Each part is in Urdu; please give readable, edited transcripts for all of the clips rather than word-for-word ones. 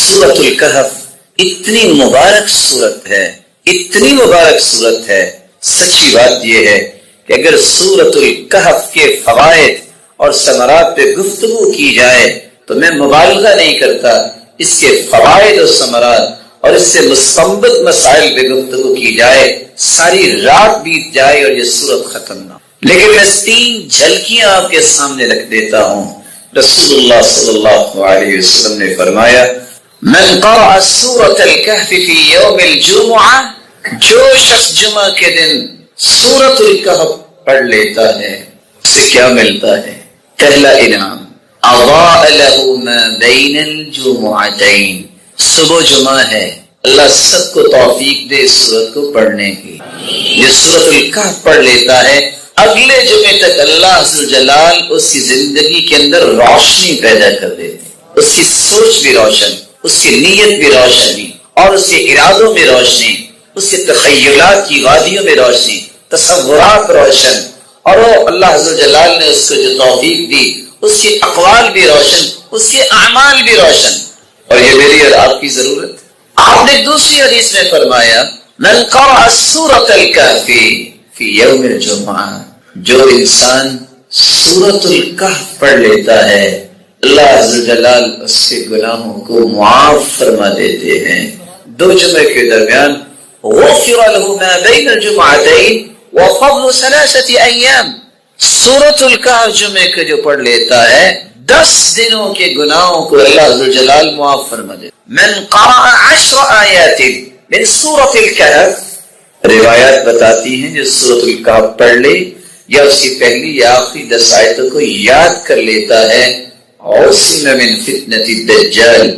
سورۃ الکہف اتنی مبارک صورت ہے، اتنی مبارک صورت ہے. سچی بات یہ ہے کہ اگر سورۃ الکہف کے فوائد اور ثمرات پہ گفتگو کی جائے تو میں مبالغہ نہیں کرتا، اس کے فوائد اور ثمرات اور اس سے مستنبط مسائل پہ گفتگو کی جائے ساری رات بیت جائے اور یہ سورت ختم نہ. لیکن میں 3 جھلکیاں آپ کے سامنے رکھ دیتا ہوں. رسول اللہ صلی اللہ علیہ وسلم نے فرمایا من قرأ سورۃ الکہف فی یوم الجمعہ، جو شخص جمعہ کے دن سورۃ الکہف پڑھ لیتا ہے اسے کیا ملتا ہے؟ پہلا انعام اضاء له ما بین الجمعتین. صبح جمعہ ہے، اللہ سب کو توفیق دے اس سورت کو پڑھنے کی. یہ سورۃ الکہف پڑھ لیتا ہے، اگلے جمعے تک اللہ ذوالجلال اس کی زندگی کے اندر روشنی پیدا کر دیتے، اس کی سوچ بھی روشن، اس کی نیت بھی روشنی اور اس کے ارادوں میں روشنی، اس کے تخیلات کی وادیوں میں روشنی، تصورات روشن، اور وہ اللہ ذوالجلال نے اس کو جو توفیق دی اس کے اقوال بھی روشن، اس کے اعمال بھی روشن. اور یہ میری اور آپ کی ضرورت. آپ نے دوسری حدیث میں فرمایا من قرأ سورۃ الکہف فی یوم الجمعہ، جو انسان سورۃ الکہف پڑھ لیتا ہے اللہ عزوجلال اس کے گناہوں کو معاف فرما دیتے ہیں. 2 جمعے کے درمیان غفر له ما بین الجمعتین وفضل 3 ایام. سورۃ الکہف جمعے کا جو پڑھ لیتا ہے 10 دنوں کے گناہوں کو اللہ عزوجلال معاف فرما دیتے. من قرأ 10 آیات من سورۃ الکہف، روایات بتاتی ہیں جو سورۃ الکہف پڑھ لے یا اس کی پہلی یا آخری 10 آیتوں کو یاد کر لیتا ہے عصم من فتنۃ الدجال،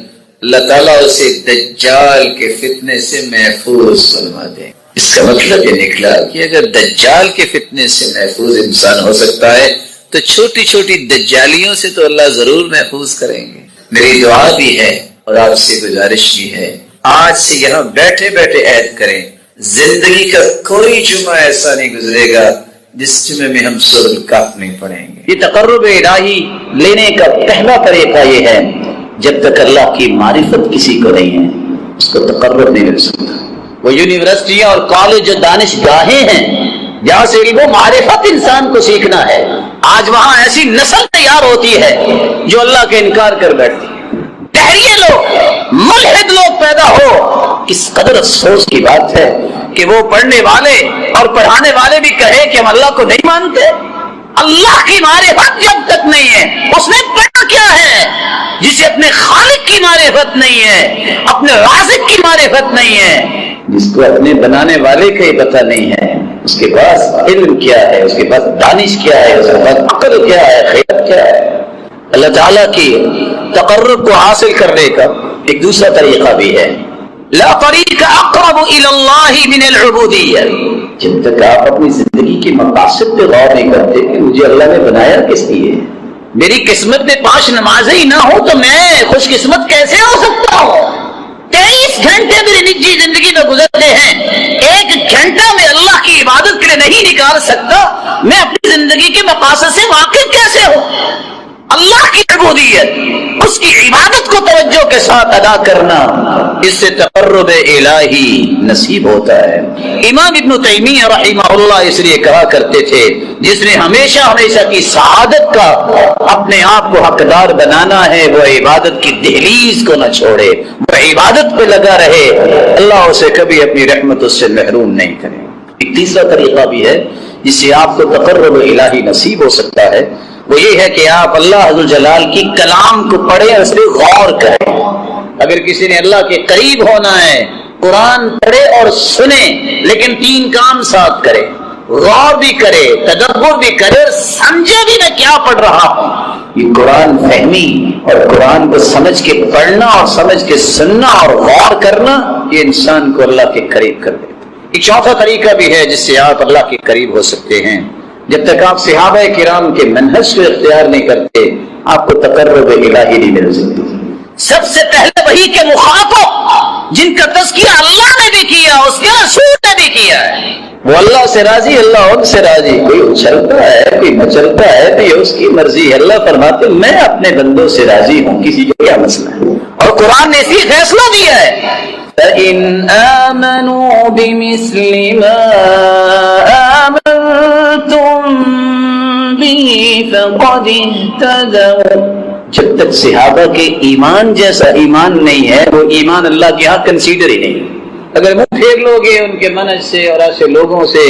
اللہ تعالیٰ اسے دجال کے فتنے سے محفوظ فرما دے. اس کا مطلب یہ نکلا کہ اگر دجال کے فتنے سے محفوظ انسان ہو سکتا ہے تو چھوٹی چھوٹی دجالیوں سے تو اللہ ضرور محفوظ کریں گے. میری دعا بھی ہے اور آپ سے گزارش بھی ہے، آج سے یہاں بیٹھے بیٹھے عہد کریں زندگی کا کوئی جمعہ ایسا نہیں گزرے گا جس جمعے میں ہم سورۃ الکہف نہیں پڑھیں گے. یہ تقرب الہی لینے کا پہلا طریقہ یہ ہے، جب تک اللہ کی معرفت کسی کو نہیں ہے اس کو تقرب نہیں مل سکتا. وہ یونیورسٹیاں اور کالج جو دانش گاہیں ہیں جہاں سے علم و معرفت انسان کو سیکھنا ہے، آج وہاں ایسی نسل تیار ہوتی ہے جو اللہ کا انکار کر بیٹھتی ہے. دہریے لوگ، ملحد لوگ پیدا ہو. اس قدر افسوس کی بات ہے کہ وہ پڑھنے والے اور پڑھانے والے بھی کہے کہ ہم اللہ کو نہیں مانتے. اللہ کی معرفت جب تک نہیں ہے اس نے پڑھا کیا ہے؟ جسے اپنے خالق کی معرفت نہیں ہے، اپنے رازق کی معرفت نہیں ہے، جس کو اپنے بنانے والے کا ہی پتہ نہیں ہے، اس کے پاس علم کیا ہے، اس کے پاس دانش کیا ہے، اس کے پاس عقل کیا ہے، خیرت کیا ہے. اللہ تعالیٰ کی تقرب کو حاصل کرنے کا ایک دوسرا طریقہ بھی ہے. لا طریق اقرب الی اللہ من العبودیہ. جب تک آپ اپنی زندگی کے مقاصد پہ غور نہیں کرتے کہ مجھے اللہ نے بنایا کس لیے، میری قسمت میں 5 نمازیں ہی نہ ہو تو میں خوش قسمت کیسے ہو سکتا ہوں؟ 23 گھنٹے میری نجی زندگی میں گزرتے ہیں، 1 گھنٹہ میں اللہ کی عبادت کے لیے نہیں نکال سکتا، میں اپنی زندگی کے مقاصد سے واقف کیسے ہوں؟ اللہ کی عبودیت، اس کی عبادت کو توجہ کے ساتھ ادا کرنا، اس سے تقرب الہی نصیب ہوتا ہے. امام ابن تیمیہ رحمہ اللہ اس لیے کہا کرتے تھے جس نے ہمیشہ ہمیشہ کی سعادت کا اپنے آپ کو حقدار بنانا ہے وہ عبادت کی دہلیز کو نہ چھوڑے، وہ عبادت پہ لگا رہے، اللہ اسے کبھی اپنی رحمت اس سے محروم نہیں کرے. ایک تیسرا طریقہ بھی ہے جس سے آپ کو تقرب الہی نصیب ہو سکتا ہے، وہ یہ ہے کہ آپ اللہ عز و جلال کی کلام کو پڑھیں، اس پہ غور کریں. اگر کسی نے اللہ کے قریب ہونا ہے قرآن پڑھے اور سنے، لیکن 3 کام ساتھ کرے، غور بھی کرے، تدبر بھی کرے اور سمجھے بھی میں کیا پڑھ رہا ہوں. یہ قرآن فہمی اور قرآن کو سمجھ کے پڑھنا اور سمجھ کے سننا اور غور کرنا یہ انسان کو اللہ کے قریب کر دیتا. ایک چوتھا طریقہ بھی ہے جس سے آپ اللہ کے قریب ہو سکتے ہیں. جب تک آپ صحابہ کرام کے منہج کو اختیار نہیں کرتے آپ کو تقرب الہی نہیں مل سکتی. سب سے پہلے وہی کے مخاطب جن کا تذکیہ اللہ نے بھی کیا، اس کے رسول نے بھی کیا ہے، وہ اللہ سے راضی، اللہ ان سے راضی. کوئی اچھلتا ہے کوئی مچلتا ہے تو یہ اس کی مرضی ہے. اللہ فرماتے میں اپنے بندوں سے راضی ہوں، کسی کا کیا مسئلہ ہے. اور قرآن نے اسی فیصلہ دیا ہے فَإِنْ آمَنُوا بِمِثْلِ مَا آمَنْتُمْ بِهِ فَقَدِ اهْتَدَوْا. جب تک صحابہ کے ایمان جیسا ایمان نہیں ہے وہ ایمان اللہ کے ہاں کنسیڈر ہی نہیں. اگر منہ پھیر لوگے ان کے منہج سے اور ایسے لوگوں سے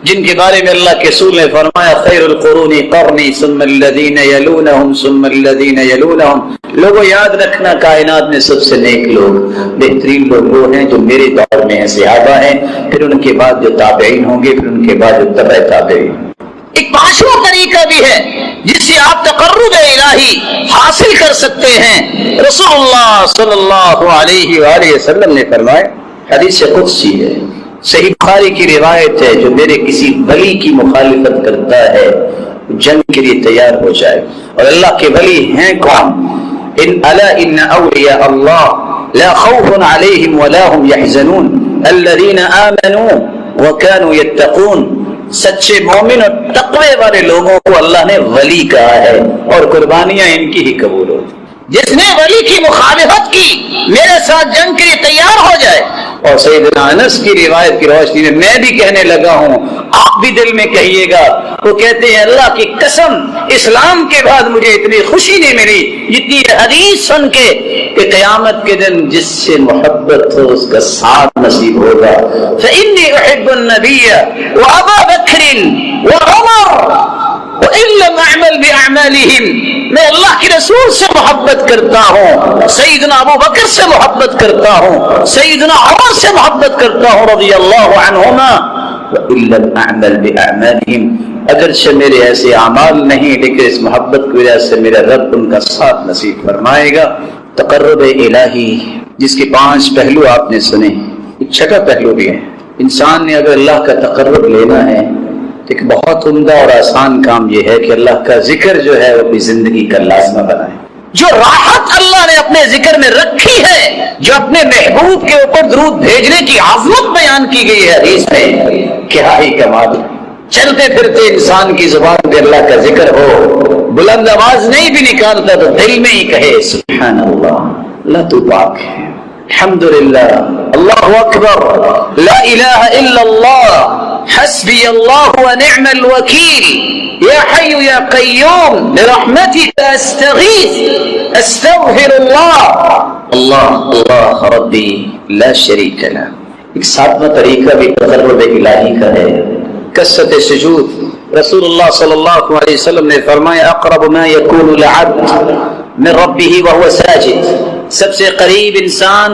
جن کے بارے میں اللہ کے رسول نے فرمایا خیر القرون قرنی ثم الذین یلونہم ثم الذین یلونہم. لوگوں یاد رکھنا کائنات میں سب سے نیک لوگ بہترین لوگ وہ ہیں جو میرے دور میں ہیں، صحابہ ہیں، پھر ان کے بعد جو تابعین ہوں گے، پھر ان کے بعد جو تبع تابعین. ایک پانچواں طریقہ بھی ہے جس سے آپ تقرب الہی حاصل کر سکتے ہیں. رسول اللہ صلی اللہ علیہ وآلہ وسلم نے فرمایا، حدیث قدسی ہے، صحیح بخاری کی روایت ہے، جو میرے کسی ولی کی مخالفت کرتا ہے جنگ کے لیے تیار ہو جائے. اور اللہ کے ولی ہیں کون؟ ان اولیاء اللہ لا خوف علیہم ولا هم يحزنون الذین آمنوا وكانوا يتقون. سچے مومن اور تقوی والے لوگوں کو اللہ نے ولی کہا ہے اور قربانیاں ان کی ہی قبول ہوتی. جس نے ولی کی مخالفت کی میرے ساتھ جنگ کے لیے تیار ہو جائے. اور سیدنا انس کی روایت کی روشنی میں میں بھی کہنے لگا ہوں، آپ بھی دل میں کہیے گا. وہ کہتے ہیں اللہ کی قسم اسلام کے بعد مجھے اتنی خوشی نہیں ملی جتنی حدیث سن کے کہ قیامت کے دن جس سے محبت ہو اس کا ساتھ نصیب ہوگا. فإني أحب النبي وأبا بكر وعمر وإن لم أعمل بأعمالهم. میں اللہ کے رسول سے محبت کرتا ہوں، سیدنا ابو بکر سے محبت کرتا ہوں، سیدنا عمر سے محبت کرتا ہوں رضی اللہ عنہما. وإن لم أعمل بأعمالهم. اگرچہ میرے ایسے اعمال نہیں لیکن اس محبت کی وجہ سے میرا رب ان کا ساتھ نصیب فرمائے گا. تقرب الہی جس کے 5 پہلو آپ نے سنے، ایک چھٹا پہلو بھی ہے. انسان نے اگر اللہ کا تقرب لینا ہے تو ایک بہت عمدہ اور آسان کام یہ ہے کہ اللہ کا ذکر جو ہے وہ اپنی زندگی کا لازمہ بنائے. جو راحت اللہ نے اپنے ذکر میں رکھی ہے، جو اپنے محبوب کے اوپر درود بھیجنے کی عظمت بیان کی گئی ہے حدیث میں، کیا ہی کمال. چلتے پھرتے انسان کی زبان پہ اللہ کا ذکر ہو، بلند آواز نہیں بھی نکالتا تو دل میں ہی کہے سبحان اللہ، اللہ تو پاک ہے، الحمدللہ، اللہ اکبر، لا الہ الا اللہ، حسبی اللہ ونعم الوکیل، یا حی یا قیوم برحمتک استغیث، استغفر اللہ، اللہ اللہ ربی لا شریک لہ. ایک 7واں طریقہ بھی تقرب الہی کا ہے، کثرت سجود. رسول اللہ صلی اللہ علیہ وسلم نے فرمایا اقرب ما یکون العبد من ربہ وهو ساجد. سب سے قریب انسان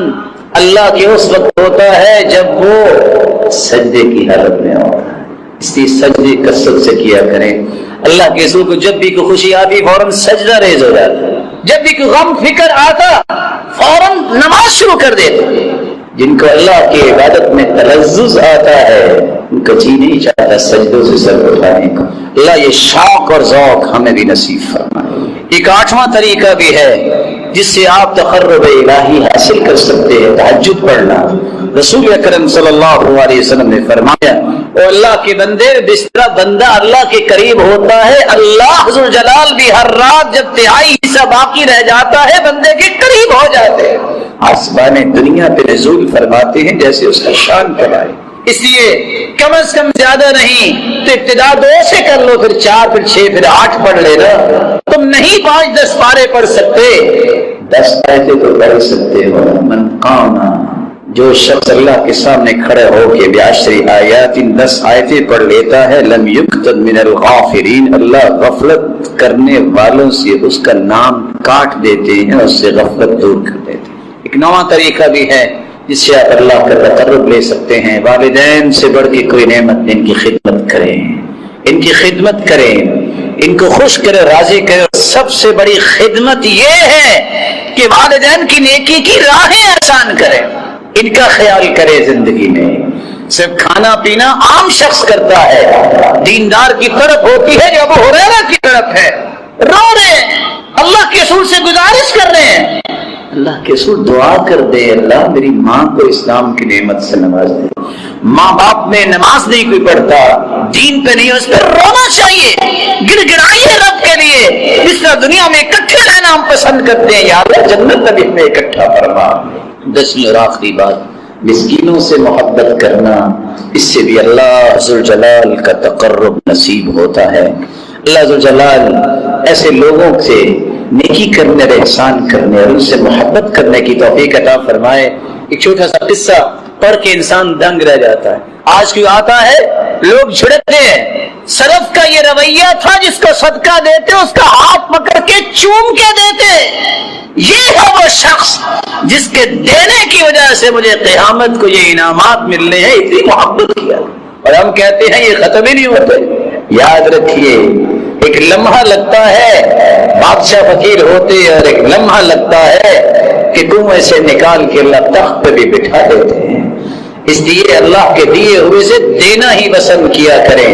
اللہ کے اس وقت ہوتا ہے جب وہ سجدے کی حالت میں ہوتا ہے. اس لیے سجدے کثرت سے کیا کریں. اللہ کے رسول کو جب بھی کوئی خوشی آتی فوراً سجدہ ریز ہو جاتا، جب بھی کوئی غم فکر آتا فوراً نماز شروع کر دیتے. جن کو اللہ کی عبادت میں تلذذ آتا ہے ان کا جی نہیں چاہتا سجدوں سے سر اٹھانے کا. اللہ یہ شوق اور ذوق ہمیں بھی نصیب فرمائے. ایک 8واں طریقہ بھی ہے جس سے آپ تقرب الہی حاصل کر سکتے ہیں، تہجد پڑھنا. رسول اکرم صلی اللہ علیہ وسلم نے فرمایا او اللہ کے بندے، جس طرح بندہ اللہ کے قریب ہوتا ہے اللہ ذوالجلال بھی ہر رات جب 3/4 حصہ باقی رہ جاتا ہے بندے کے قریب ہو جاتے ہیں. آسمان دنیا پہ نزول فرماتے ہیں جیسے اس کا شان کمائے. اس لیے کم از کم زیادہ نہیں تو ابتدا 2 سے کر لو، پھر 4، پھر 6، پھر 8 پڑھ لینا. تم نہیں 5-10 پارے پڑھ سکتے، 10 آیتیں تو پڑھ سکتے ہو. من قام، جو شخص اللہ کے سامنے کھڑے ہو کے بعشر آیات 10 آیتیں پڑھ لیتا ہے لم یکتب من الغافلین، اللہ غفلت کرنے والوں سے اس کا نام کاٹ دیتے ہیں، اس سے غفلت دور کر دیتے ہیں. ایک 9واں طریقہ بھی ہے جس سے آپ اللہ کا تقرب لے سکتے ہیں. والدین سے بڑھ کے کوئی نعمت نہیں، ان کی خدمت کریں، ان کی خدمت کریں، ان کو خوش کرے، راضی کرے. سب سے بڑی خدمت یہ ہے کہ والدین کی نیکی کی راہیں آسان کریں، ان کا خیال کرے زندگی میں. صرف کھانا پینا عام شخص کرتا ہے، دیندار کی طرف ہوتی ہے جو ابو ہریرہ کی طرف ہے. رو رہے ہیں، اللہ کے رسول سے گزارش کر رہے ہیں، اللہ کے رسول دعا کر دے اللہ میری ماں کو اسلام کی نعمت سے نواز دے. ماں باپ میں نماز نہیں کوئی پڑھتا، دین پہ نہیں، اس پہ رونا چاہیے، گڑ گڑائیے رب کے لیے، جس طرح دنیا میں اکٹھے رہنا ہم پسند کرتے ہیں، یا اللہ جنت میں ہمیں اکٹھا فرما۔ 10ویں اور آخری بات، مسکینوں سے محبت کرنا، اس سے بھی اللہ ذوالجلال کا تقرب نصیب ہوتا ہے۔ اللہ ذوالجلال ایسے لوگوں سے نیکی کرنے اور احسان کرنے اور ان سے محبت کرنے کی توفیق عطا فرمائے۔ ایک چھوٹا سا قصہ پڑھ کے انسان دنگ رہ جاتا ہے۔ آج کیوں آتا ہے لوگ جھڑکتے ہیں، سلف کا یہ رویہ تھا، جس کو صدقہ دیتے اس کا ہاتھ پکڑ کے چوم کے دیتے۔ یہ ہے وہ شخص جس کے دینے کی وجہ سے مجھے قیامت کو یہ انعامات ملنے ہیں، اتنی محبت کیا، اور ہم کہتے ہیں یہ ختم ہی نہیں ہوتے۔ یاد رکھیے، ایک لمحہ لگتا ہے بادشاہ فقیر ہوتے، اور ایک لمحہ لگتا ہے کہ کنویں سے نکال کے اللہ تخت پہ بھی بٹھا دیتے ہیں۔ اس لیے اللہ کے دیے ہوئے سے دینا ہی پسند کیا کریں۔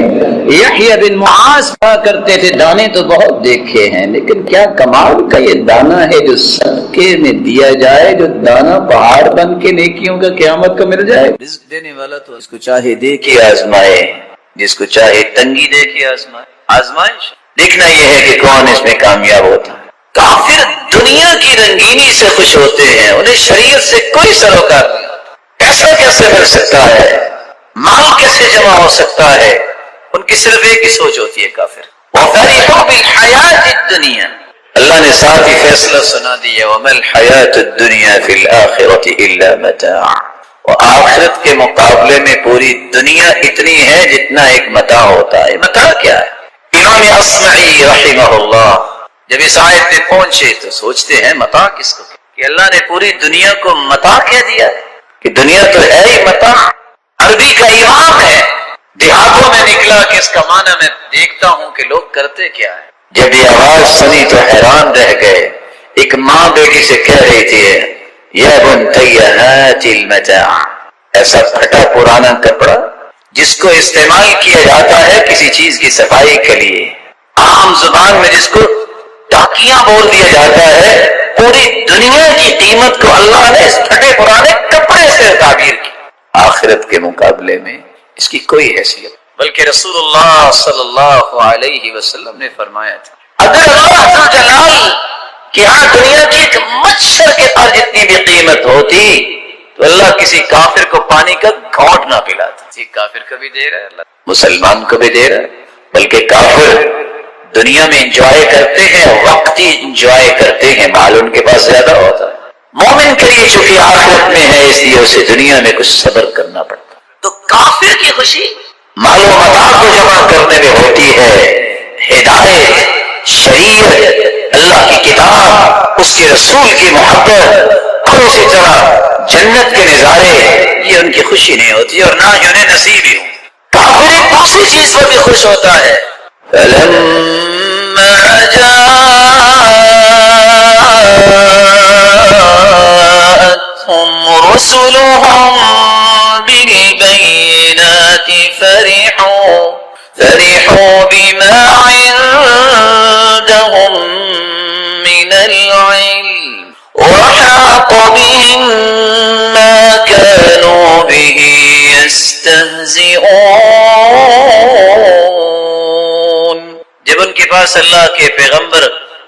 یحییٰ بن معاذ کہا کرتے تھے دانے تو بہت دیکھے ہیں، لیکن کیا کمال کا یہ دانا ہے جو صدقے میں دیا جائے، جو دانا پہاڑ بن کے نیکیوں کا قیامت کو مل جائے۔ رزق دینے والا تو اس کو چاہے دے کے آزمائے، جس کو چاہے تنگی دے کے آزمائے۔ آزمائش دیکھنا یہ ہے کہ کون اس میں کامیاب ہوتا ہے۔ کافر دنیا کی رنگینی سے خوش ہوتے ہیں، انہیں شریعت سے کوئی سروکار نہیں ہوتا۔ پیسہ کیسے مل سکتا ہے، مال کیسے جمع ہو سکتا ہے، ان کی صرف ایک ہی سوچ ہوتی ہے کافر۔ وَفَرِحُوا بِالْحَيَاةِ الدُّنْيَا، اللہ نے ساتھ ہی فیصلہ سنا دیا، وَمَا الْحَيَاةُ الدُّنْيَا فِي الْآخِرَةِ إِلَّا مَتَاعٌ، اور آخرت کے مقابلے میں پوری دنیا اتنی ہے جتنا ایک متاع ہوتا ہے۔ متاع کیا ہے؟ امام اصمعی رحمہ اللہ جب اس آیت پہ پہنچے تو سوچتے ہیں متاع کس کو کہ اللہ نے پوری دنیا کو متاع کہہ دیا ہے، کہ دنیا تو ہے ہی متاع۔ عربی کا امام ہے، دیہاتوں میں نکلا کہ اس کا معنی میں دیکھتا ہوں کہ لوگ کرتے کیا ہے۔ جب یہ آواز سنی تو حیران رہ گئے۔ ایک ماں بیٹی سے کہہ رہی تھی، یا بنتی ہات المتاع، ایسا پھٹا پرانا کپڑا جس کو استعمال کیا جاتا ہے کسی چیز کی صفائی کے لیے، عام زبان میں جس کو ٹاکیاں بول دیا جاتا ہے، پوری دنیا کی قیمت کو اللہ نے اس پھٹے پرانے کپڑے سے تعبیر کی۔ آخرت کے مقابلے میں اس کی کوئی حیثیت، بلکہ رسول اللہ صلی اللہ علیہ وسلم نے فرمایا تھا اگر اللہ جلال کہ یہاں دنیا کی ایک مچھر کے پر جتنی بھی قیمت ہوتی تو اللہ کسی کافر کو پانی کا گھونٹ نہ پلاتا۔ کافر کو بھی دے رہا ہے اللہ، مسلمان کو بھی دے رہا ہے، بلکہ کافر دنیا میں انجوائے کرتے ہیں، وقتی انجوائے کرتے ہیں، مال ان کے پاس زیادہ ہوتا ہے۔ مومن کے لیے چونکہ آخرت میں ہے اس لیے اسے دنیا میں کچھ صبر کرنا پڑتا۔ تو کافر کی خوشی مال و متاع کو جمع کرنے میں ہوتی ہے، ہدایت، شریعت، اللہ کی کتاب، اس کے رسول کی محبت، اور اسی طرح جنت کے نظارے، یہ ان کی خوشی نہیں ہوتی اور نہ ہی انہیں نصیب ہی ہو۔ کافر ایک دوسری چیز پر بھی خوش ہوتا ہے، فَلَمَّا جَاءَتْهُمْ رُسُلُهُم بِالْبَيِّنَاتِ فَرِحُوا بِمَا عِندَهُم مِّنَ الْعِلْمِ وَحَاقَ بِهِم مَّا كَانُوا بِهِ يَسْتَهْزِئُونَ۔ جب ان کے پاس اللہ کے پیغمبر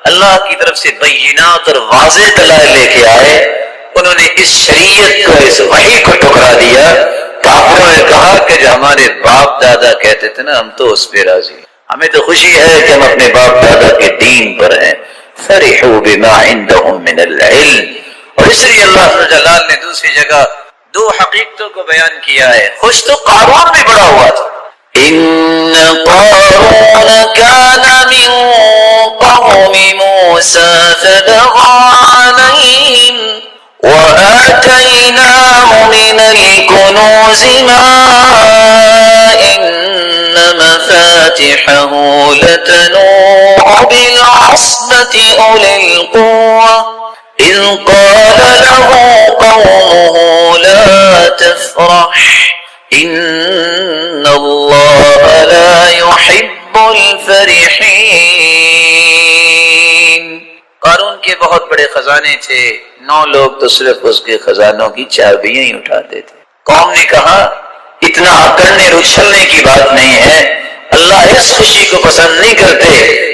اللہ کی طرف سے بینات اور واضح دلائل لے کے آئے، انہوں نے اس شریعت کو، اس وحی کو ٹھکرا دیا۔ کافروں نے کہا کہ جو ہمارے باپ دادا کہتے تھے نا، ہم تو اس پہ راضی ہیں، ہمیں تو خوشی ہے کہ ہم اپنے باپ دادا کے دین پر ہیں۔ فرحوا بما عندهم من العلم، اور اس لیے اللہ جلال نے دوسری جگہ دو حقیقتوں کو بیان کیا ہے۔ خوش تو قارون بھی بڑا ہوا تھا، ان قارون كان من قوم موسى فبغى عليهم وآتيناه من الكنوز ما إن مفاتحه لتنوء بالعصبة أولي القوة إذ قال له قومه لا تفرح إن الله لا يحب الفرحين۔ قارون کے بہت بڑے خزانے تھے، 9 لوگ تو صرف اس کے خزانوں کی چابیاں ہی اٹھاتے تھے۔ قوم نے کہا اتنا اکڑنے اور اچھلنے کی بات نہیں ہے۔ اللہ اس خوشی کو پسند نہیں کرتے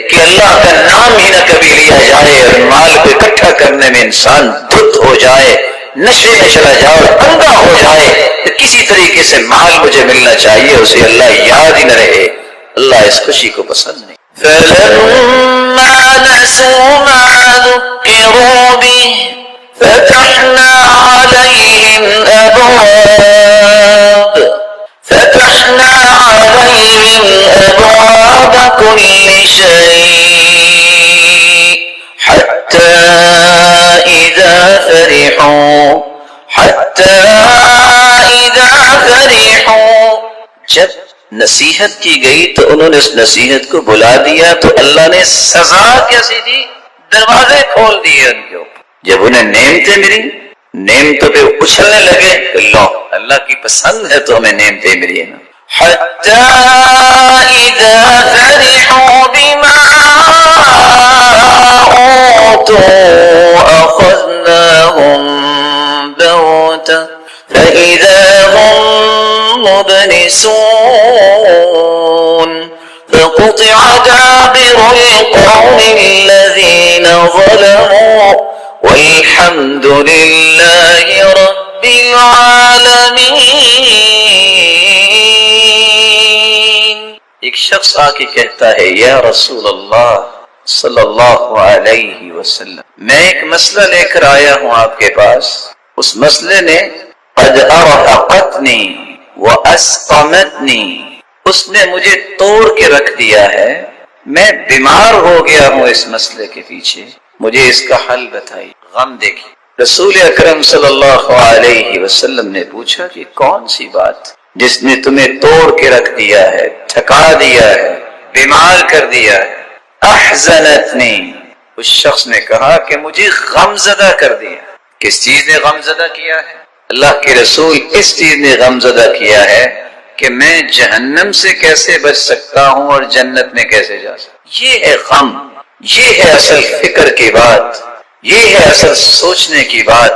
کہ اللہ کا نام ہی نہ کبھی لیا جائے اور مال کو اکٹھا کرنے میں انسان دھت ہو جائے، نشے میں چلا جائے اور اندھا ہو جائے کہ کسی طریقے سے مال مجھے ملنا چاہیے، اسے اللہ یاد ہی نہ رہے۔ اللہ اس خوشی کو پسند نہیں۔ فَلَمَّا نَسُوا مَا ذُكِّرُوا بِهِ فَتَحْنَا عَلَيْهِمْ أَبْوَابَ كُلِّ شَيْءٍ حَتَّى إِذَا فَرِحُوا جب نصیحت کی گئی تو انہوں نے اس نصیحت کو بلا دیا، تو اللہ نے سزا کیسی دی؟ دروازے کھول دیے ان کے اوپر۔ جب انہیں نعمتیں ملی، نعمتوں پہ اچھلنے لگے، لو اللہ کی پسند ہے تو ہمیں نعمتیں ملی ہیں نا۔ حَتَّى إِذَا فَرِحُوا بِمَا أُوتُوا أَخَذْنَاهُمْ بَغْتَةً فَإِذَا هُمْ مُبْلِسُونَ فَقُطِعَ دَابِرُ الْقَوْمِ الَّذِينَ ظَلَمُوا وَالْحَمْدُ لِلَّهِ رَبِّ الْعَالَمِينَ۔ ایک شخص آ کے کہتا ہے، یا رسول اللہ صلی اللہ علیہ وسلم، میں ایک مسئلہ لے کر آیا ہوں آپ کے پاس، اس مسئلے نے قد ارهقتنی واسقمتنی، اس نے مجھے توڑ کے رکھ دیا ہے، میں بیمار ہو گیا ہوں اس مسئلے کے پیچھے، مجھے اس کا حل بتائیے۔ غم دیکھیں، رسول اکرم صلی اللہ علیہ وسلم نے پوچھا کہ کون سی بات جس نے تمہیں توڑ کے رکھ دیا ہے، تھکا دیا ہے، بیمار کر دیا ہے؟ احزنتنی، اس شخص نے کہا کہ مجھے غم زدہ کر دیا۔ کس چیز نے غم زدہ کیا ہے؟ اللہ کے رسول اس چیز نے غم زدہ کیا ہے کہ میں جہنم سے کیسے بچ سکتا ہوں اور جنت میں کیسے جا سکتا ہوں۔ یہ ہے غم، یہ ہے اصل فکر کی بات، یہ ہے اصل سوچنے کی بات،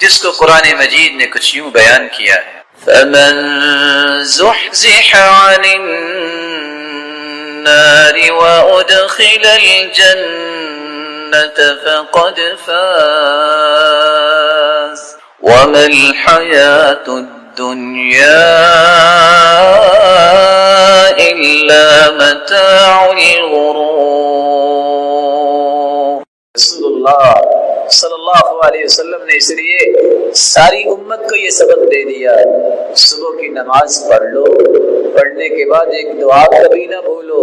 جس کو قرآن مجید نے کچھ یوں بیان کیا ہے، فَمَن زُحْزِحَ عَنِ النَّارِ وَأُدْخِلَ الْجَنَّةَ فَقَدْ فَازَ وَمَا الْحَيَاةُ الدُّنْيَا إِلَّا مَتَاعُ الْغُرُورِ۔ رسول اللہ صلی اللہ علیہ وسلم نے اس لیے ساری امت کو یہ سبق دے دیا، صبح کی نماز پڑھ لو، پڑھنے کے بعد ایک دعا کبھی نہ بھولو۔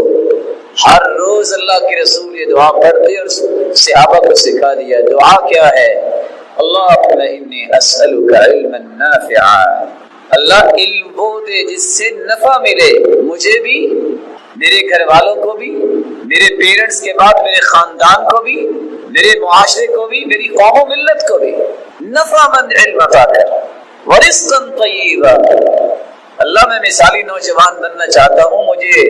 ہر روز اللہ کے رسول یہ دعا پڑھتے اور صحابہ کو سکھا دیا۔ دعا کیا ہے؟ اللہم انی اسألک علما نافعا، اللہ علم وہ دے جس سے نفع ملے، مجھے بھی، میرے گھر والوں کو بھی، میرے پیرنٹس کے بعد میرے خاندان کو بھی، میرے معاشرے کو بھی، میری قوم و ملت کو بھی نفع مند علم عطا کر، ورزقا طیبا، اللہ میں مثالی نوجوان بننا چاہتا ہوں، مجھے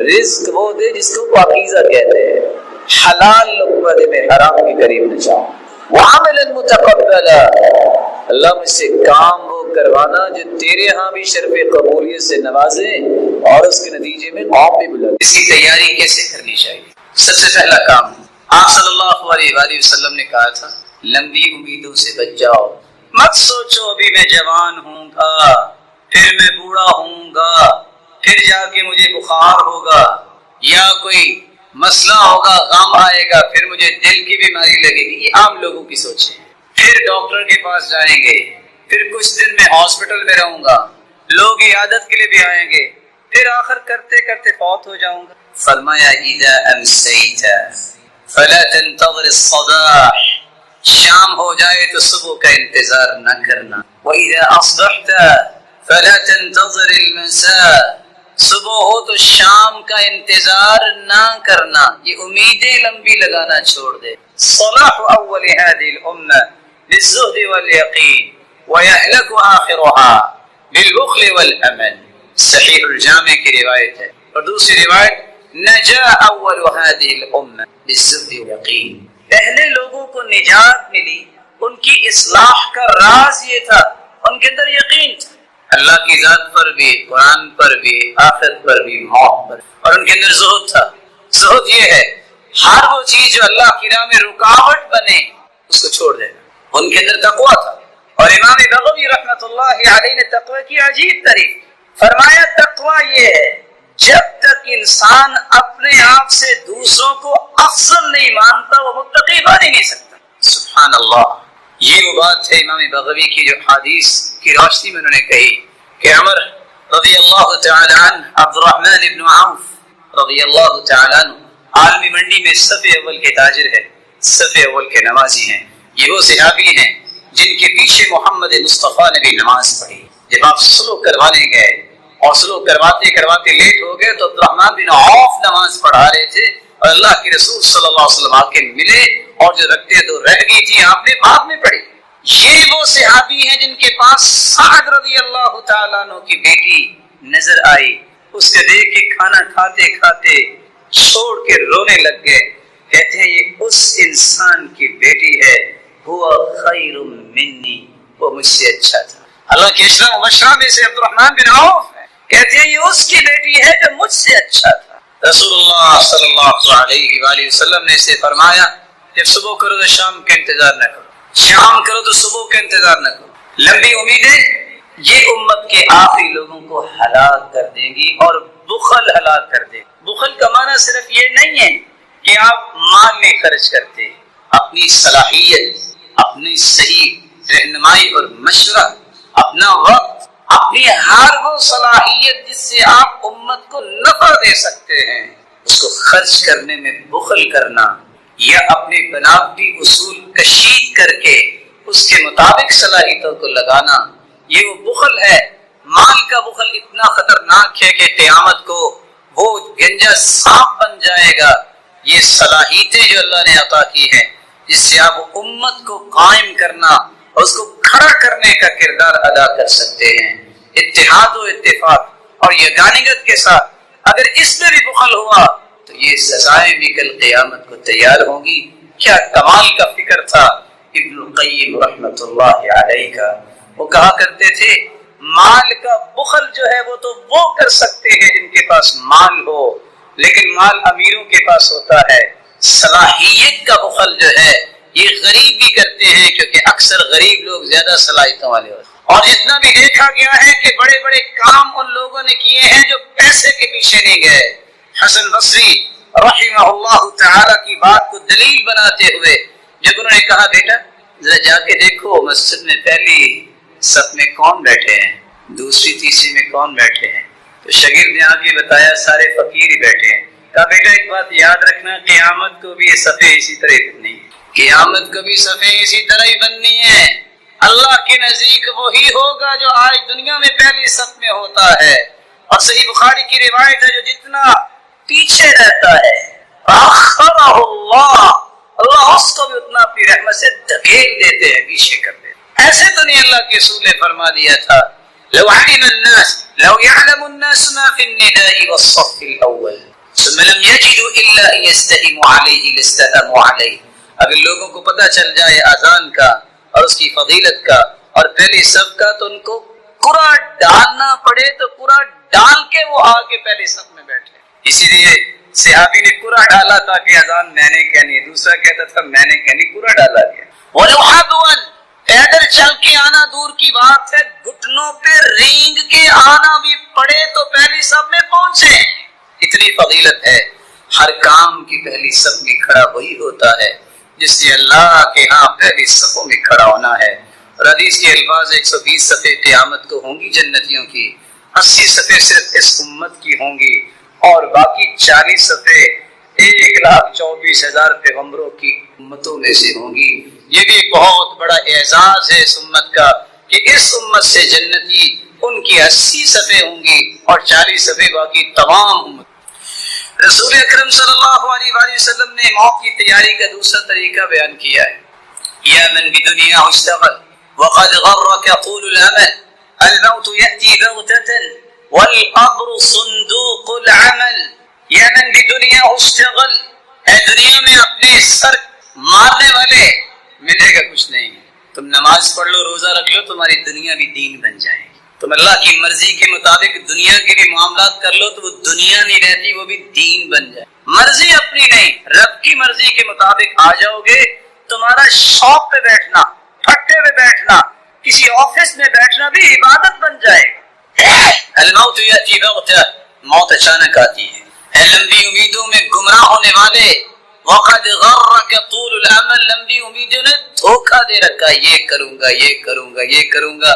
رزق وہ دے جس کو پاکیزہ کہتے ہیں، حلال لقمہ دے، میں حرام کے قریب نہ جاؤں، وعملا متقبلا، اللہ مجھ سے کام وہ کروانا جو تیرے ہاں بھی شرف قبولیت سے نوازے اور اس کے نتیجے میں قوم بھی بلند۔ اس کی تیاری کیسے کرنی چاہیے؟ سب سے پہلا کام، آپ صلی اللہ علیہ وآلہ وسلم نے کہا تھا، لمبی امیدوں سے بچ جاؤ، مت سوچو ابھی میں جوان ہوں گا، پھر میں بوڑھا ہوں گا، پھر جا کے مجھے بخار ہوگا یا کوئی مسئلہ ہوگا، غم آئے گا، پھر مجھے دل کی بیماری لگے گی۔ یہ عام لوگوں کی سوچ ہے۔ پھر ڈاکٹر کے پاس جائیں گے، پھر کچھ دن میں ہاسپٹل میں رہوں گا، لوگ عیادت کے لیے بھی آئیں گے، پھر آخر کرتے کرتے فوت ہو جاؤں گا۔ فرمایا اذا امسیت فلا تنتظر الصباح، شام ہو جائے تو صبح کا انتظار نہ کرنا، واذا اصبحت فلا تنتظر المساء، صبح ہو تو شام کا انتظار نہ کرنا، یہ امیدیں لمبی لگانا چھوڑ دے۔ صلاح اول هذه الامه بالزهد واليقين ويهلك آخرها بالبخل والامل، صحیح الجامع کی روایت ہے۔ اور دوسری روایت نجا اول هذه الامه بالزهد واليقين، پہلے لوگوں کو نجات ملی، ان کی اصلاح کا راز یہ تھا، ان کے اندر یقین تھا۔ اللہ کی ذات پر بھی، قرآن پر بھی، آخرت پر بھی، موت پر بھی۔ اور ان کے اندر زہد تھا۔ زہد یہ ہے ہر وہ چیز جو اللہ کی راہ میں رکاوٹ بنے اس کو چھوڑ دینا۔ ان کے اندر تقویٰ تھا۔ اور امام بغوی رحمۃ اللہ علیہ نے تقوی کی عجیب تعریف فرمایا، تقویٰ یہ ہے جب تک انسان اپنے آپ سے دوسروں کو افضل نہیں مانتا وہ متقی بن ہی نہیں سکتا۔ سبحان اللہ، یہ وہ بات ہے امام بغوی کی جو حدیث کی روشنی میں انہوں نے کہی کہ عمر رضی اللہ تعالی عنہ، عبد الرحمن ابن عوف رضی اللہ تعالی عنہ عالمی منڈی میں صف اول کے تاجر ہے، صف اول کے نمازی ہیں۔ یہ وہ صحابی ہیں جن کے پیچھے محمد مصطفیٰ نے بھی نماز پڑھی۔ جب آپ سلو کروانے گئے اور سلو کرواتے کرواتے لیٹ ہو گئے تو عبد الرحمن بن عوف نماز پڑھا رہے تھے اور اللہ کے رسول صلی اللہ علیہ وسلم آ کے ملے اور جو رکعتیں دو رہ گئی تھی آپ نے بعد میں پڑھی۔ یہ وہ صحابی ہیں جن کے پاس سعد رضی اللہ تعالیٰ عنہ کی بیٹی نظر آئی، اس کے دیکھ کے کھانا کھاتے کھاتے چھوڑ کے رونے لگ گئے۔ کہتے ہیں یہ اس انسان کی بیٹی ہے، ہوا خیر منی، وہ مجھ سے اچھا تھا۔ اللہ کے اشرا مبشرہ میں سے عبد الرحمن بن عوف ہے، کہتے ہیں یہ اس کی بیٹی ہے جو مجھ سے اچھا تھا۔ رسول اللہ صلی اللہ علیہ وآلہ وسلم نے اسے فرمایا جب صبح کرو تو شام کا انتظار نہ کرو، شام کرو تو صبح کا انتظار نہ کرو۔ لمبی امیدیں یہ امت کے آخری لوگوں کو ہلاک کر دیں گی اور بخل ہلاک کر دے گی۔ بخل کا معنی صرف یہ نہیں ہے کہ آپ مال نہیں خرچ کرتے، اپنی صلاحیت، اپنی صحیح رہنمائی اور مشورہ، اپنا وقت، اپنی ہر وہ صلاحیت جس سے آپ امت کو نفع دے سکتے ہیں اس کو خرچ کرنے میں بخل کرنا یا اپنے بناوٹی اصول کشید کر کے اس کے مطابق صلاحیتوں کو لگانا، یہ وہ بخل ہے۔ مال کا بخل اتنا خطرناک ہے کہ قیامت کو وہ گنجا سانپ بن جائے گا۔ یہ صلاحیتیں جو اللہ نے عطا کی ہیں جس سے آپ امت کو قائم کرنا اور اس کو کھڑا کرنے کا کردار ادا کر سکتے ہیں، اتحاد و اتفاق اور یگانگت کے ساتھ۔ اگر اس میں بھی بخل ہوا تو یہ سزائیں بھی کل قیامت کو تیار ہوں گی۔ کیا کمال کا فکر تھا ابن القیم رحمۃ اللہ علیہ کا۔ وہ کہا کرتے تھے مال کا بخل جو ہے وہ تو وہ کر سکتے ہیں جن کے پاس مال ہو، لیکن مال امیروں کے پاس ہوتا ہے۔ صلاحیت کا بخل جو ہے یہ غریب بھی کرتے ہیں، کیونکہ اکثر غریب لوگ زیادہ صلاحیتوں والے ہوتے ہیں۔ اور اتنا بھی دیکھا گیا ہے کہ بڑے بڑے کام ان لوگوں نے کیے ہیں جو پیسے کے پیچھے نہیں گئے۔ حسن بصری رحمہ اللہ تعالی کی بات کو دلیل بناتے ہوئے جب انہوں نے کہا بیٹا ذرا جا کے دیکھو مسجد میں پہلی صف میں کون بیٹھے ہیں، دوسری تیسری میں کون بیٹھے ہیں، تو شاگرد نے آ کے بتایا سارے فقیر ہی بیٹھے ہیں۔ کہا بیٹا ایک بات یاد رکھنا، قیامت کو بھی یہ صفیں اسی طرح بننی ہے، قیامت کو بھی صفیں اسی طرح ہی بننی ہے۔ اللہ کے نزدیک وہی ہوگا جو آج دنیا میں پہلی صف میں ہوتا ہے۔ اور صحیح بخاری کی روایت ہے جو جتنا پیچھے رہتا ہے آخرہ اللہ اس کو بھی اتنا اپنی رحمت سے دھکیل دیتے ہیں، پیچھے کر دیتے ہیں۔ ایسے تو نہیں اللہ کے رسول نے فرما دیا تھا لو علم الناس لو يعلم الناس ما في النداء والصف الاول ثم لم يجدوا الا ان يستهموا عليه لاستهموا عليه۔ اگر لوگوں کو پتہ چل جائے اذان کا اور اس کی فضیلت کا اور پہلی صف کا تو ان کو قرآ ڈالنا پڑے تو قرآ ڈال کے وہ آ کے پہلی صف میں بیٹھے۔ اسی لیے صحابی نے قرآ ڈالا تھا کہ اذان میں نے کہنی ہے، دوسرا کہتا تھا میں نے کہنی، قرآ ڈالا گیا۔ وَلَوْ حَدْوًا پیدل چل کے آنا دور کی بات ہے، گھٹنوں پہ رینگ کے آنا بھی پڑے تو پہلی صف میں پہنچے۔ اتنی فضیلت ہے۔ ہر کام کی پہلی صف میں کھڑا وہی ہوتا ہے جس نے اللہ کے ہاں پہلی صفوں میں کھڑا ہونا ہے۔ اور حدیث کے الفاظ 120 صفیں قیامت کو ہوں گی جنتیوں کی، 80 صفیں صرف اس امت کی ہوں گی اور باقی 40 صفیں 1,24,000 پیغمبروں کی امتوں میں سے ہوں گی۔ یہ بھی ایک بہت بڑا اعزاز ہے اس امت کا کہ اس امت سے جنتی ان کی 80 صفیں ہوں گی اور 40 صفیں باقی تمام امت۔ رسول اکرم صلی اللہ علیہ وآلہ وسلم نے موت کی تیاری کا دوسرا طریقہ بیان کیا ہے۔ یا من بدنیا اشتغل وقد غرك طول الامل الموت يأتي بغتة والقبر صندوق العمل۔ یا من بدنیا اشتغل، اے دنیا میں اپنے سر مارنے والے ملے گا کچھ نہیں، تم نماز پڑھ لو روزہ رکھ لو تمہاری دنیا بھی دین بن جائے گی، تم اللہ کی مرضی کے مطابق دنیا کے بھی معاملات کر لو تو وہ دنیا نہیں رہتی، وہ بھی دین بن جائے۔ مرضی اپنی نہیں، رب کی مرضی کے مطابق آ جاؤ گے، تمہارا شاپ پہ بیٹھنا، پھٹے پہ بیٹھنا، کسی آفس میں بیٹھنا بھی عبادت بن جائے گا۔ الموت یاتی بغتہ، موت اچانک آتی ہے۔ اے لمبی امیدوں میں گمراہ ہونے والے، وقد غرک طول الامل، لمبی امیدوں نے دھوکہ دے رکھا، یہ کروں گا، یہ کروں گا، یہ کروں گا،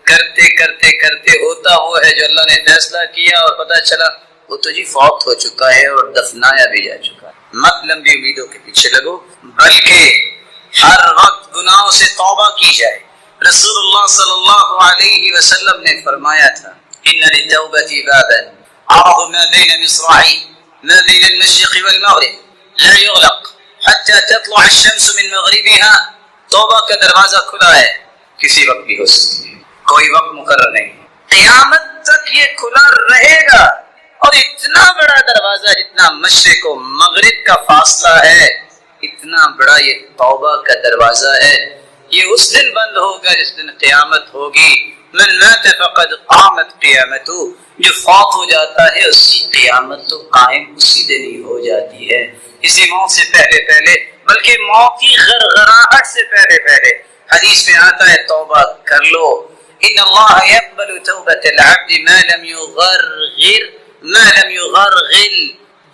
کرتے کرتے کرتے ہوتا وہ ہے جو اللہ نے فیصلہ کیا اور پتہ چلا وہ تو جی فوت ہو چکا ہے اور دفنایا بھی جا چکا ہے۔ مت لمبی امیدوں کے پیچھے لگو، بلکہ ہر وقت گناہوں سے توبہ کی جائے۔ رسول اللہ صلی اللہ علیہ وسلم نے فرمایا تھا ان للتوبۃ بابا عرض ما بین مصراعی ما بین المشرق والمغرب لا يغلق حتى تطلع الشمس من مغربها، توبہ کا دروازہ کھلا ہے، کسی وقت بھی ہو سکتی ہے، کوئی وقت مقرر نہیں، قیامت تک یہ کھلا رہے گا۔ اور اتنا بڑا دروازہ جتنا مشرق و مغرب کا فاصلہ ہے، اتنا بڑا یہ توبہ کا دروازہ ہے، یہ اس دن بند ہوگا جس دن قیامت ہوگی۔ من مات فقد قامت قیامتہ، جو فوت ہو جاتا ہے اس کی قیامت تو قائم اسی دن ہی ہو جاتی ہے، اسی موت سے پہلے پہلے، بلکہ موت کی غرغراہٹ سے پہلے پہلے۔ حدیث میں آتا ہے توبہ کر لو، ان اللہ یقبل توبۃ العبد ما لم یغرغر ما لم یغرغل،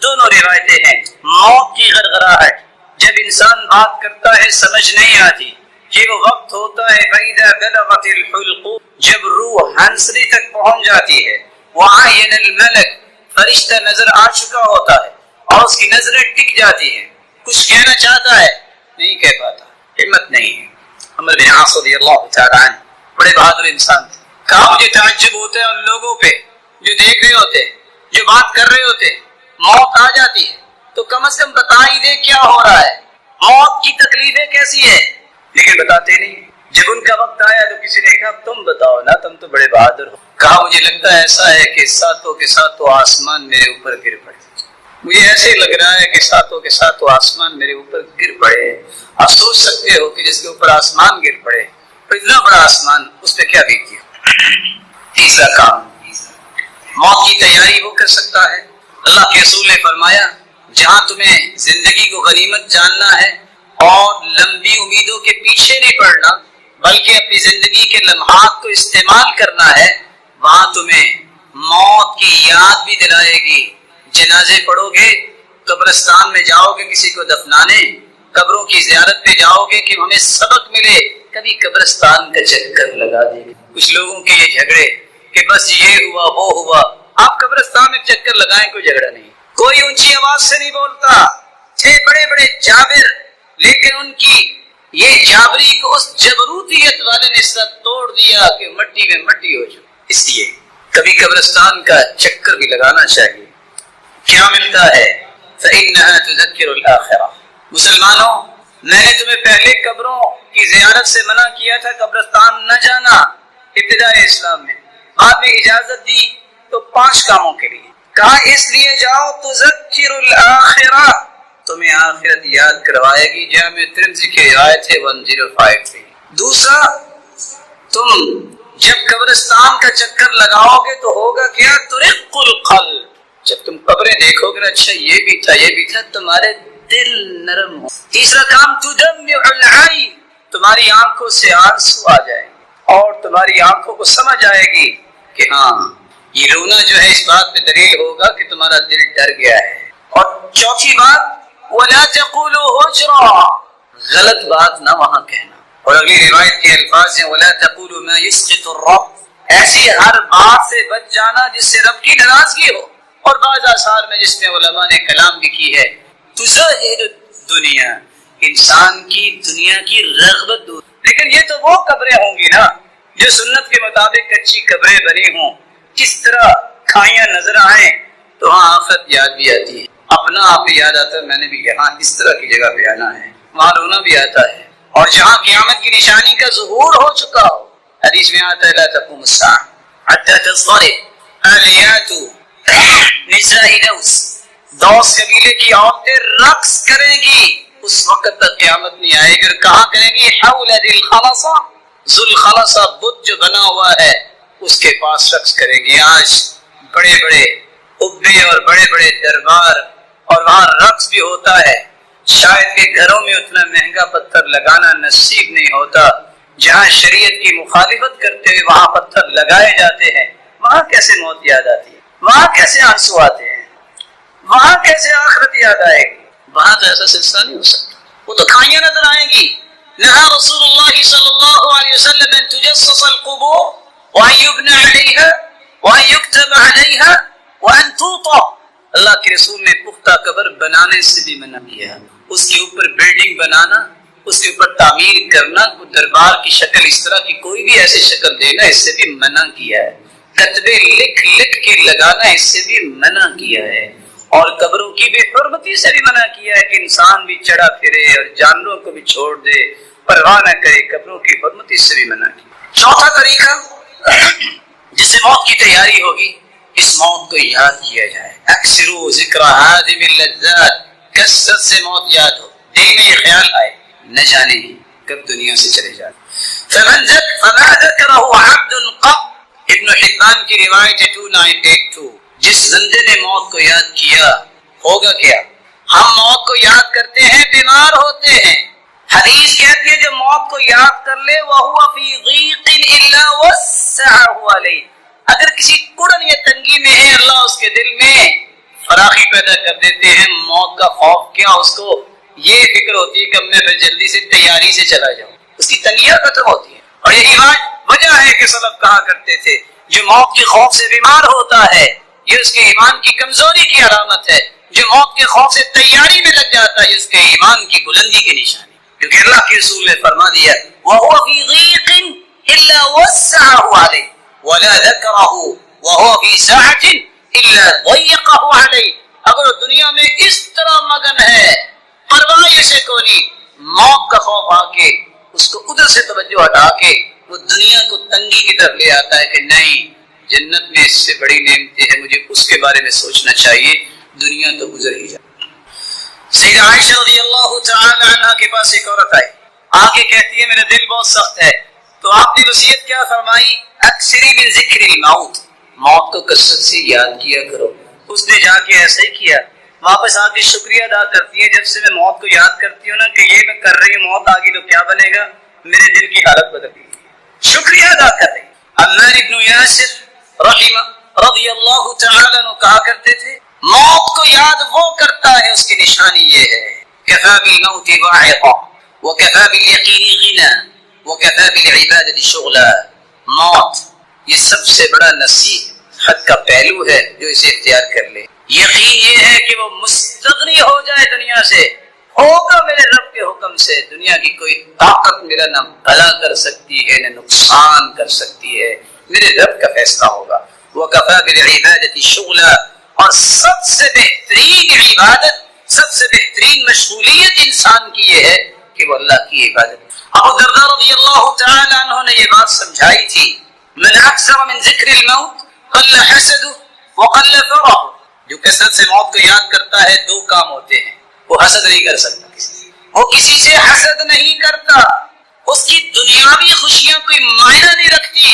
دونوں روایتیں ہیں۔ موت کی غرغراہٹ، جب انسان بات کرتا ہے سمجھ نہیں آتی، یہ وہ وقت ہوتا ہے فَإِذَا بَلَغَتِ الْحُلْقُ، جب روح ہنسلی تک پہنچ جاتی ہے، وَعَيَنَ الْمَلَكُ، فرشتہ نظر آ چکا ہوتا ہے اور اس کی نظریں ٹک جاتی ہیں، کچھ کہنا چاہتا ہے نہیں کہہ پاتا، ہمت نہیں ہے۔ عمر بن عاص رضی اللہ تعالیٰ عنہ بڑے بہادر انسان تھے، کہا مجھے تعجب ہوتا ہے ان لوگوں پہ جو دیکھ رہے ہوتے، جو بات کر رہے ہوتے، موت آ جاتی ہے تو کم از کم بتا ہی دے کیا ہو رہا ہے، موت کی تکلیفیں کیسی ہے، لیکن بتاتے نہیں۔ جب ان کا وقت آیا تو کسی نے کہا تم بتاؤ نا، تم تو بڑے بہادر ہو۔ کہا مجھے لگتا ہے ایسا ہے کہ ساتوں کے ساتوں آسمان میرے اوپر گر پڑے، مجھے ایسے لگ رہا ہے کہ ساتوں کے ساتوں آسمان میرے اوپر گر پڑے۔ آپ سوچ سکتے ہو کہ جس کے اوپر آسمان گر پڑے، اتنا بڑا آسمان، اس پہ کیا بیتی ہے۔ تیسرا کام، موت کی تیاری وہ کر سکتا ہے۔ اللہ کے رسول نے فرمایا جہاں تمہیں زندگی کو غنیمت جاننا ہے اور لمبی امیدوں کے پیچھے نہیں پڑنا بلکہ اپنی زندگی کے لمحات کو استعمال کرنا ہے، وہاں تمہیں موت کی یاد بھی دلائے گی۔ جنازے پڑھو گے، قبرستان میں جاؤ گے کسی کو دفنانے، قبروں کی زیارت پہ جاؤ گے کہ ہمیں سبق ملے، کبھی قبرستان کا چکر لگا دے گے۔ کچھ لوگوں کے یہ جھگڑے کہ بس یہ ہوا وہ ہوا، آپ قبرستان میں چکر لگائیں، کوئی جھگڑا نہیں، کوئی اونچی آواز سے نہیں بولتا، تھے بڑے بڑے جابر، لیکن ان کی یہ جابری کو اس جبروتیت والے نے سر توڑ دیا کہ مٹی میں مٹی ہو چکی۔ اس لیے کبھی قبرستان کا چکر بھی لگانا چاہیے۔ کیا ملتا ہے؟ فَإِنَّهَا تُذَكِّرُ الْآخِرَةَ۔ مسلمانوں، میں نے تمہیں پہلے قبروں کی زیارت سے منع کیا تھا، قبرستان نہ جانا ابتدائی اسلام میں، بعد میں اجازت دی تو 5 کاموں کے لیے کہا، اس لیے جاؤ تذکر الآخرہ، تمہیں آخرت یاد کروائے گی۔ جامع ترمذی کی روایت ہے 1053۔ دوسرا، تم جب قبرستان کا چکر لگاؤ گے تو ہوگا کیا؟ ترق القلب، جب تم قبریں دیکھو گے اچھا یہ بھی تھا یہ بھی تھا، تمہارے دل نرم ہو۔ تیسرا کام، تدمع العین، تمہاری آنکھوں سے آنسو آ جائیں گے اور تمہاری آنکھوں کو سمجھ آئے گی کہ ہاں یہ رونا جو ہے اس بات پہ دلیل ہوگا کہ تمہارا دل ڈر گیا ہے۔ اور چوتھی بات، وَلَا تَقُولُوا هُجْرًا، غلط بات نہ وہاں کہنا۔ اور اگلی روایت کے الفاظ ہیں وَلَا تَقُولُوا مَا يَسْقِطُ الرَّبْ، ایسی ہر بات سے بچ جانا جس سے رب کی ناراضگی ہو۔ اور بعض آثار میں جس میں علماء نے کلام بھی کی ہے، تُزَهِدُ الدُّنْيَا، انسان کی دنیا کی رغبت دور۔ لیکن یہ تو وہ قبریں ہوں گی نا جو سنت کے مطابق کچی قبریں بنی ہوں، کس طرح کھائیاں نظر آئیں تو ہاں آخرت یاد بھی آتی ہے، اپنا آپ بھی یاد آتا ہے، میں نے بھی یہاں اس طرح کی جگہ پہ آنا ہے، وہاں رونا بھی آتا ہے۔ اور جہاں قیامت کی نشانی کا ظہور ہو چکا ہو، حدیث میں آتا ہے لا تقوم الساعة حتى تضطرب آلیات نساء دوس، دوس قبیلے کی عورتیں رقص کریں گی، اس وقت تک قیامت نہیں آئے گی۔ کہاں کریں گی؟ حول ذی الخلصہ، ذو الخلصہ بت جو بنا ہوا ہے اس کے پاس رقص کریں گے. آج بڑے بڑے قبے اور بڑے بڑے دربار اور وہاں رقص بھی ہوتا ہے. شاید کہ گھروں میں اتنا مہنگا پتھر لگانا نصیب نہیں ہوتا. جہاں شریعت کی مخالفت کرتے ہوئے وہاں پتھر لگائے جاتے ہیں، وہاں کیسے موت یاد آتی ہے؟ وہاں کیسے آنسو آتے ہیں؟ وہاں کیسے آخرت یاد آئے گی؟ وہاں تو ایسا سلسلہ نہیں ہو سکتا. وہ تو کھائیاں نظر آئیں گی. نہا رسول اللہ صلی اللہ علیہ وسلم ان تجسس القبور وان يبنى عليها وان يكتب عليها وان توطى. اللہ کے رسول نے پختہ قبر بنانے سے بھی منع کیا، اس کے اوپر بلڈنگ بنانا، اس کے اوپر تعمیر کرنا، کوئی دربار کی شکل اس طرح کی کوئی بھی ایسی شکل دینا، اس سے بھی منع کیا ہے. کتبے لکھ لکھ کے لگانا، اس سے بھی منع کیا ہے. اور قبروں کی بے حرمتی سے بھی منع کیا ہے کہ انسان بھی چڑھا پھرے اور جانوروں کو بھی چھوڑ دے، پرواہ نہ کرے. قبروں کی حرمتی سے بھی منع کیا. چوتھا طریقہ جس سے موت کی تیاری ہوگی، اس موت کو یاد کیا جائے. اکثروا ذکر ہادم اللذات، کثرت سے موت یاد ہو، دل میں یہ خیال آئے نہ جانے کب دنیا سے چلے جائے. فما ذکرہ عبد قط، ابن حبان کی روایت 2982. جس بندے نے موت کو یاد کیا ہوگا کیا؟ ہم موت کو یاد کرتے ہیں بیمار ہوتے ہیں. حدیث کہتی ہے جو موت کو یاد کر لے وَهُوَ فِي ضِيقٍ إِلَّا وَسَّعَهُ عَلَيْهِ، اگر کسی کڑن یا تنگی میں ہے اللہ اس کے دل میں فراخی پیدا کر دیتے ہیں. موت کا خوف کیا، اس کو یہ فکر ہوتی ہے کہ میں پھر جلدی سے تیاری سے چلا جاؤں، اس کی تنگیاں ختم ہوتی ہیں. اور یہی وجہ ہے کہ سلف کہا کرتے تھے جو موت کے خوف سے بیمار ہوتا ہے یہ اس کے ایمان کی کمزوری کی علامت ہے. جو موت کے خوف سے تیاری میں لگ جاتا ہے اس کے ایمان کی بلندی کی نشانی. کیونکہ اللہ کے رسول نے فرما دیا وَهُوَ فِي ضِيقٍ إِلَّا وَسَّعَهُ عَلَيْهِ وَلَا ذَكَرَهُ وَهُوَ فِي سَعَةٍ إِلَّا ضَيَّقَهُ عَلَيْهِ. اگر دنیا میں اس طرح مگن ہے، پرواہ سے کوئی موت کا خوف آ کے اس کو ادھر سے توجہ ہٹا کے وہ دنیا کو تنگی کی طرف لے آتا ہے کہ نہیں جنت میں اس سے بڑی نعمتیں ہیں، مجھے اس کے بارے میں سوچنا چاہیے، دنیا تو گزر ہی جائے. سیدہ عائشہ رضی اللہ تعالی عنہ کے پاس ایک عورت آئی، آ کے کہتی ہے میرا دل بہت سخت ہے. تو آپ نے وصیت کیا فرمائی؟ اکثری من ذکر الموت، موت کو کثرت سے یاد کیا کرو. اس نے جا کے ایسا ہی کیا، واپس آ کے شکریہ ادا کرتی ہے جب سے میں موت کو یاد کرتی ہوں نا کہ یہ میں کر رہی ہوں، موت آگی تو کیا بنے گا، میرے دل کی حالت بدل گئی. شکریہ ادا کر رہی. عمار ابن یاسر رضی اللہ تعالی عنہ کہا کرتے تھے موت کو یاد وہ کرتا ہے اس کی نشانی یہ ہے کفا بالموت واعظا وکفا بالیقین غنا وکفا بالعبادۃ شغلا. موت یہ سب سے بڑا نصیحت کا پہلو ہے جو اسے اختیار کر لے. یقین یہ ہے کہ وہ مستغنی ہو جائے دنیا سے، ہوگا میرے رب کے حکم سے. دنیا کی کوئی طاقت میرا نہ بھلا کر سکتی ہے نہ نقصان کر سکتی ہے، میرے رب کا فیصلہ ہوگا. وکفا بالعبادۃ شغلا، اور سب سے بہترین عبادت، سب سے بہترین مشغولیت انسان کی یہ ہے کہ وہ اللہ کی عبادت. ابو درداء رضی اللہ تعالی عنہ نے یہ بات سمجھائی تھی من اکثر من ذکر الموت قل حسده وقل فرح. جو کثرت سے موت کو یاد کرتا ہے دو کام ہوتے ہیں، وہ حسد نہیں کر سکتا، وہ کسی سے حسد نہیں کرتا، اس کی دنیاوی خوشیاں کوئی معنی نہیں رکھتی،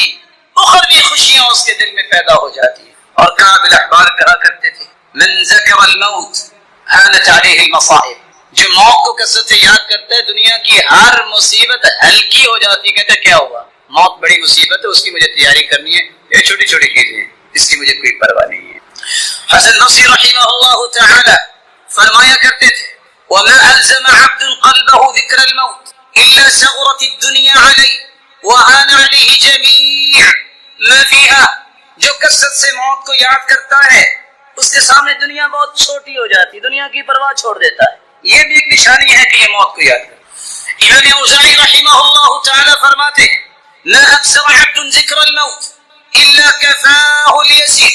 اخروی خوشیاں اس کے دل میں پیدا ہو جاتی ہیں. اور کعب الاحبار کہا کرتے تھے من ذکر الموت ہانت علیہ المصائب. جو موت کو کثرت سے یاد کرتا ہے دنیا کی ہر مصیبت ہلکی ہو جاتی. کہتا ہے کیا ہوا، موت بڑی مصیبت ہے، اس کی مجھے تیاری کرنی ہے، یہ چھوٹی چھوٹی چیزیں ہیں اس کی مجھے کوئی پرواہ نہیں ہے. حسن بصری رحمہ اللہ تعالی فرمایا کرتے تھے وما الزم عبد قلبه ذکر الموت الا صغرت الدنيا عليه وهان عليه جميع ما فيها. جو کثرت سے موت کو یاد کرتا ہے اس کے سامنے دنیا بہت چھوٹی ہو جاتی، دنیا کی پرواہ چھوڑ دیتا ہے. یہ بھی ایک نشانی ہے کہ یہ موت کو یاد کرتا. امام اوزاعی رحمہ اللہ تعالی فرماتے لا اکثر عبد ذکر الموت الا كفاه اليسير.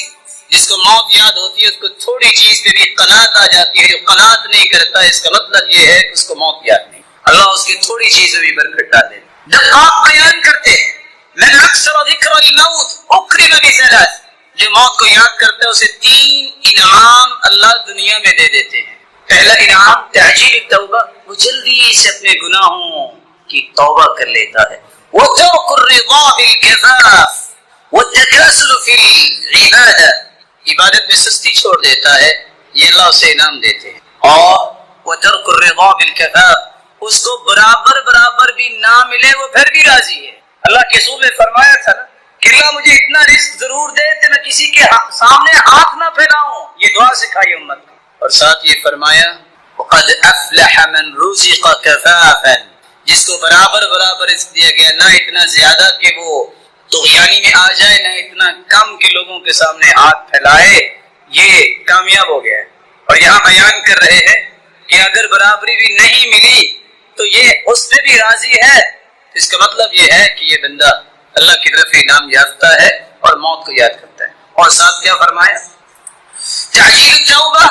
جس کو موت یاد ہوتی ہے اس کو تھوڑی چیز پہ بھی قناعت آ جاتی ہے. جو قناعت نہیں کرتا اس کا مطلب یہ ہے کہ اس کو موت یاد نہیں. اللہ اس کی تھوڑی چیز میں بھی برکت ڈال دے. دقاق بیان کرتے ہیں من اکثر ذکر الموت اکرم بثلاث. جو موت کو یاد کرتا ہے اسے 3 انعام اللہ دنیا میں دے دیتے ہیں. پہلا انعام تعجیل التوبہ، وہ جلدی سے اپنے گناہوں کی توبہ کر لیتا ہے. وترک الرضا بالکفاف، والتكاسل في العبادة، عبادت میں سستی چھوڑ دیتا ہے، یہ اللہ اسے انعام دیتے ہیں. اور وترك الرضا بالكفاف، اس کو برابر برابر بھی نہ ملے وہ پھر بھی راضی ہے. اللہ کے رسول نے فرمایا تھا نا کہ اللہ مجھے اتنا رزق ضرور دے کہ میں کسی کے سامنے ہاتھ نہ پھیلاؤں، یہ دعا سکھائی امت کو. اور ساتھ یہ فرمایا وقد افلح من رزق كفافا، جس کو برابر برابر رزق دیا گیا، نہ اتنا زیادہ کہ وہ طغیانی میں آ جائے، نہ اتنا کم کہ لوگوں کے سامنے ہاتھ پھیلائے، یہ کامیاب ہو گیا. اور یہاں بیان کر رہے ہیں کہ اگر برابری بھی نہیں ملی تو یہ اس سے بھی راضی ہے. اس کا مطلب یہ ہے کہ یہ بندہ اللہ کی طرف انعام یافتہ ہے اور موت کو یاد کرتا ہے. اور ساتھ کیا فرمایا؟ تعجیل التوبہ،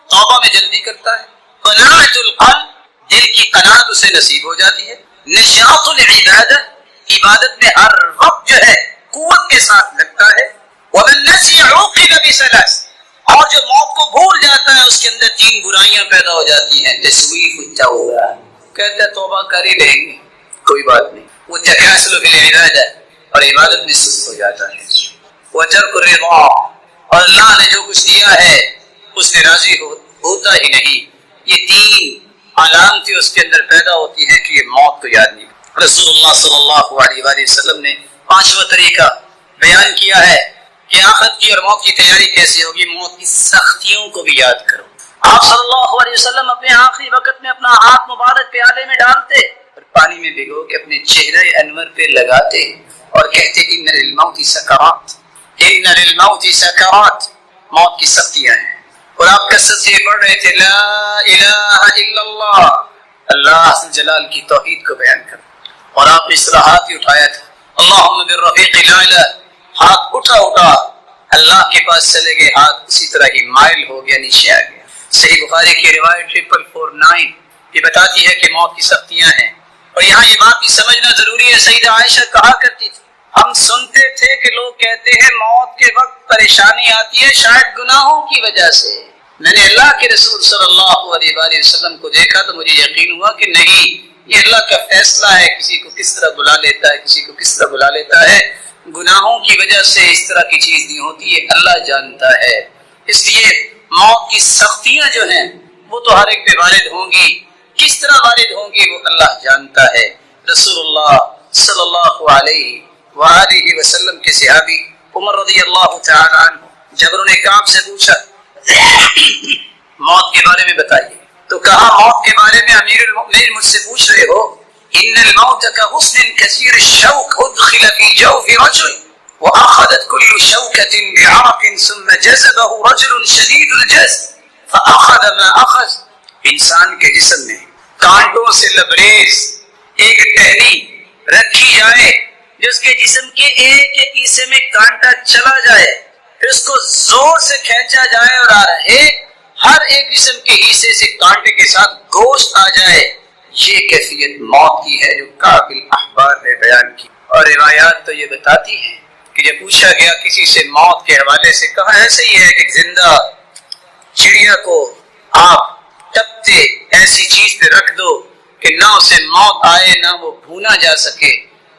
توبہ میں جلدی کرتا ہے. قناعت القلب، دل کی قناعت اسے نصیب ہو جاتی ہے. نشاط العبادہ، عبادت میں ہر وقت جو ہے قوت کے ساتھ لگتا ہے. ومن نسی عوقب بثلاث، اور جو موت کو بھول جاتا ہے اس کے اندر 3 برائیاں پیدا ہو جاتی ہیں. تسویف التوبہ، کہتے ہیں توبہ کر ہی لیں گے کوئی بات نہیں. وہ تکاسل فی العبادہ، اور عبادت میں سست ہو جاتا ہے. وترک الرضا، اور اللہ نے جو کچھ دیا ہے اس سے راضی ہوتا ہی نہیں. یہ 3 علامتیں اس کے اندر پیدا ہوتی ہیں کہ یہ موت کو یاد نہیں. رسول اللہ صلی اللہ علیہ وآلہ وسلم نے 5واں طریقہ بیان کیا ہے کہ آخرت کی اور موت کی تیاری کیسے ہوگی. موت کی سختیوں کو بھی یاد کرو. آپ صلی اللہ علیہ وسلم اپنے آخری وقت میں اپنا ہاتھ مبارک پیالے میں ڈالتے اور پانی میں بھگو کے اپنے چہرے انور پہ لگاتے اور کہتے ان للموت سکرات، ان للموت سکرات، موت کی سختیاں ہیں. اور آپ کثرت سے پڑھ رہے تھے لا الہ الا اللہ، اللہ جلال کی توحید کو بیان کر. اور آپ نے اس طرح ہاتھ ہی اٹھایا تھا اللہم بالرفیق الاعلی، ہاتھ اٹھا اللہ کے پاس چلے گئے، ہاتھ اسی طرح ہی مائل ہو گیا، نیچے آ گیا. صحیح بخاری کی روایت 449 یہ بتاتی ہے کہ موت کی سختیاں ہیں. اور یہاں یہ بات بھی سمجھنا ضروری ہے، سیدہ عائشہ کہا کرتی تھی ہم سنتے تھے کہ لوگ کہتے ہیں موت کے وقت پریشانی آتی ہے شاید گناہوں کی وجہ سے. میں نے اللہ کے رسول صلی اللہ علیہ وآلہ وسلم کو دیکھا تو مجھے یقین ہوا کہ نہیں، یہ اللہ کا فیصلہ ہے، کسی کو کس طرح بلا لیتا ہے، کسی کو کس طرح بلا لیتا ہے. گناہوں کی وجہ سے اس طرح کی چیز نہیں ہوتی ہے، اللہ جانتا ہے. اس لیے موت کی سختیاں جو ہیں وہ تو ہر ایک پہ وارد ہوں گی، کس طرح وارد ہوں گی وہ اللہ جانتا ہے. رسول اللہ صلی اللہ علیہ وآلہ وسلم کے صحابی عمر رضی اللہ تعالی عنہ جب انہوں نے کعب سے پوچھا موت کے بارے میں بتائیے تو کہا موت کے بارے میں امیر المؤمنین مجھ سے پوچھ رہے ہو، ان الموت كغصن كثير الشوك ادخل في جوف رجل واخذت كل شوكة بعرق ثم جذبه رجل شديد الجذب فاخذ ما اخذ. انسان کے جسم میں کانٹوں سے لبریز ایک ٹہنی رکھی جائے جس کے جسم کے ایک ایک حصے میں کانٹا چلا جائے، پھر اس کو زور سے کھینچا جائے اور آ رہے ہر ایک جسم کے حصے سے کانٹے کے ساتھ گوشت آ جائے. یہ کیفیت موت کی ہے جو قابل احبار نے بیان کی. اور روایات تو یہ بتاتی ہیں کہ جب پوچھا گیا کسی سے موت کے حوالے سے، کہا ایسے ہی ہے کہ زندہ چڑیا کو آپ تپتے ایسی چیز پہ رکھ دو کہ نہ اسے موت آئے نہ وہ بھونا جا سکے.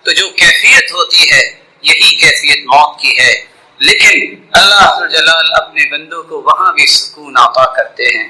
تو جو کیفیت ہوتی ہے یہی کیفیت موت کی ہے. لیکن اللہ جلال اپنے بندوں کو وہاں بھی سکون عطا کرتے ہیں.